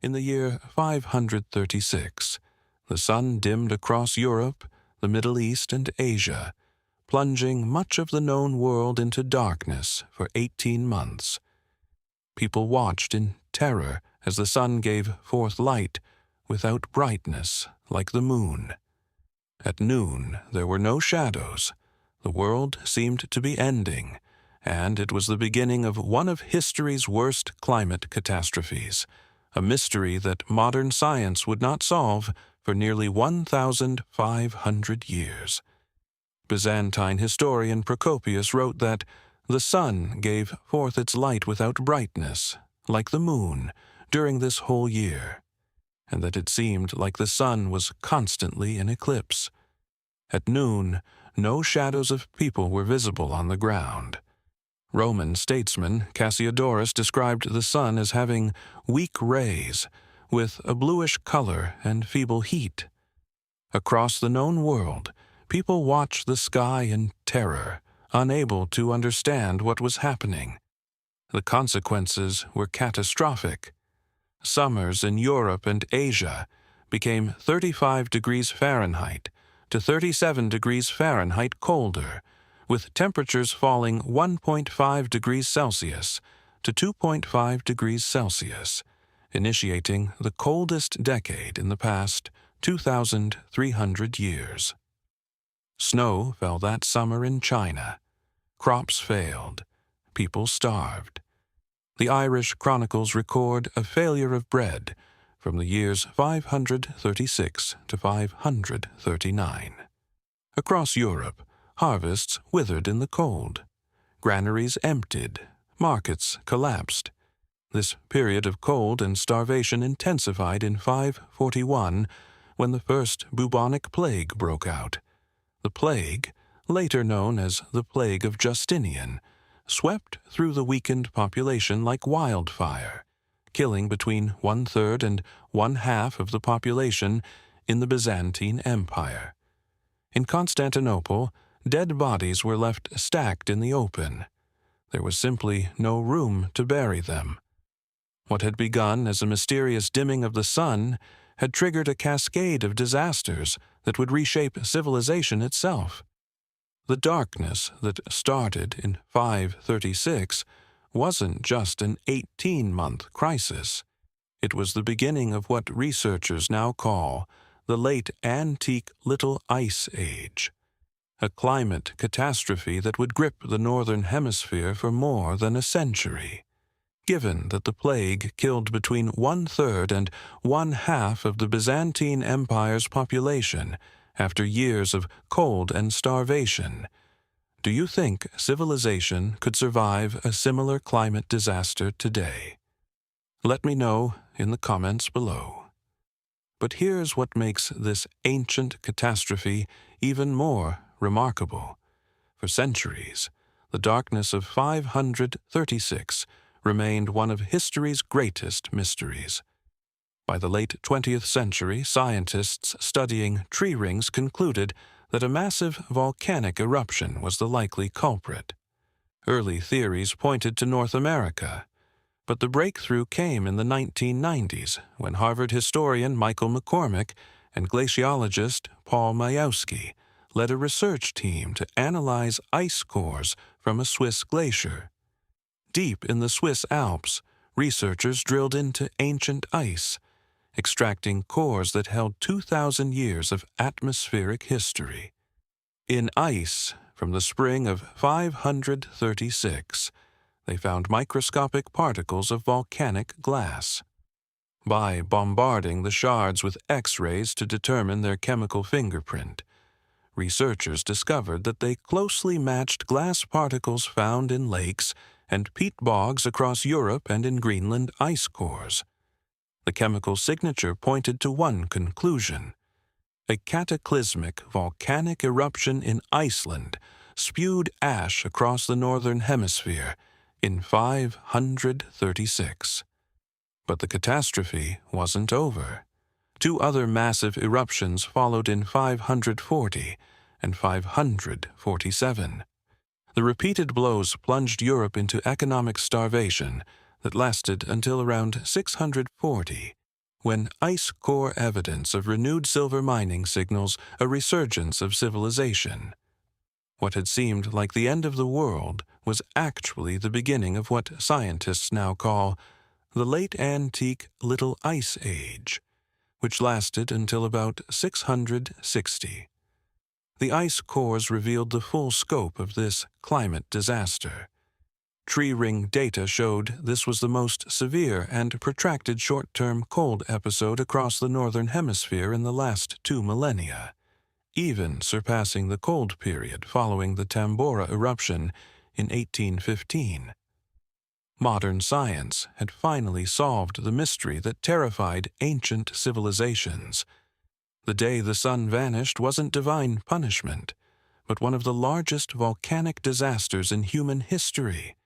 In the year 536, the sun dimmed across Europe, the Middle East, and Asia, plunging much of the known world into darkness for 18 months. People watched in terror as the sun gave forth light without brightness like the moon. At noon, there were no shadows. The world seemed to be ending, and it was the beginning of one of history's worst climate catastrophes, a mystery that modern science would not solve for nearly 1,500 years. Byzantine historian Procopius wrote that the sun gave forth its light without brightness, like the moon, during this whole year, and that it seemed like the sun was constantly in eclipse. At noon, no shadows of people were visible on the ground. Roman statesman Cassiodorus described the sun as having weak rays, with a bluish color and feeble heat. Across the known world, people watched the sky in terror, unable to understand what was happening. The consequences were catastrophic. Summers in Europe and Asia became 35 degrees Fahrenheit to 37 degrees Fahrenheit colder, with temperatures falling 1.5 degrees Celsius to 2.5 degrees Celsius, initiating the coldest decade in the past 2,300 years. Snow fell that summer in China. Crops failed. People starved. The Irish chronicles record a failure of bread from the years 536 to 539. Across Europe, harvests withered in the cold. Granaries emptied. Markets collapsed. This period of cold and starvation intensified in 541 when the first bubonic plague broke out. The plague, later known as the Plague of Justinian, swept through the weakened population like wildfire, killing between 1/3 and 1/2 of the population in the Byzantine Empire. In Constantinople, dead bodies were left stacked in the open. There was simply no room to bury them. What had begun as a mysterious dimming of the sun had triggered a cascade of disasters that would reshape civilization itself. The darkness that started in 536 wasn't just an 18-month crisis. It was the beginning of what researchers now call the Late Antique Little Ice Age, a climate catastrophe that would grip the Northern Hemisphere for more than a century. Given that the plague killed between 1/3 and 1/2 of the Byzantine Empire's population after years of cold and starvation, do you think civilization could survive a similar climate disaster today? Let me know in the comments below. But here's what makes this ancient catastrophe even more remarkable. For centuries, the darkness of 536 remained one of history's greatest mysteries. By the late 20th century, scientists studying tree rings concluded that a massive volcanic eruption was the likely culprit. Early theories pointed to North America, but the breakthrough came in the 1990s when Harvard historian Michael McCormick and glaciologist Paul Majewski led a research team to analyze ice cores from a Swiss glacier. Deep in the Swiss Alps, researchers drilled into ancient ice, extracting cores that held 2,000 years of atmospheric history. In ice, from the spring of 536, they found microscopic particles of volcanic glass. By bombarding the shards with X-rays to determine their chemical fingerprint, researchers discovered that they closely matched glass particles found in lakes and peat bogs across Europe and in Greenland ice cores. The chemical signature pointed to one conclusion: a cataclysmic volcanic eruption in Iceland spewed ash across the Northern Hemisphere in 536. But the catastrophe wasn't over. Two other massive eruptions followed in 540 and 547. The repeated blows plunged Europe into economic starvation that lasted until around 640. when ice core evidence of renewed silver mining signals a resurgence of civilization. What had seemed like the end of the world was actually the beginning of what scientists now call the Late Antique Little Ice Age, which lasted until about 660. The ice cores revealed the full scope of this climate disaster. Tree ring data showed this was the most severe and protracted short-term cold episode across the Northern Hemisphere in the last 2 millennia, even surpassing the cold period following the Tambora eruption in 1815. Modern science had finally solved the mystery that terrified ancient civilizations. The day the sun vanished wasn't divine punishment, but one of the largest volcanic disasters in human history,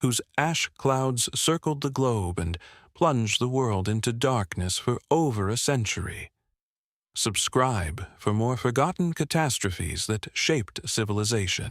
whose ash clouds circled the globe and plunged the world into darkness for over a century. Subscribe for more forgotten catastrophes that shaped civilization.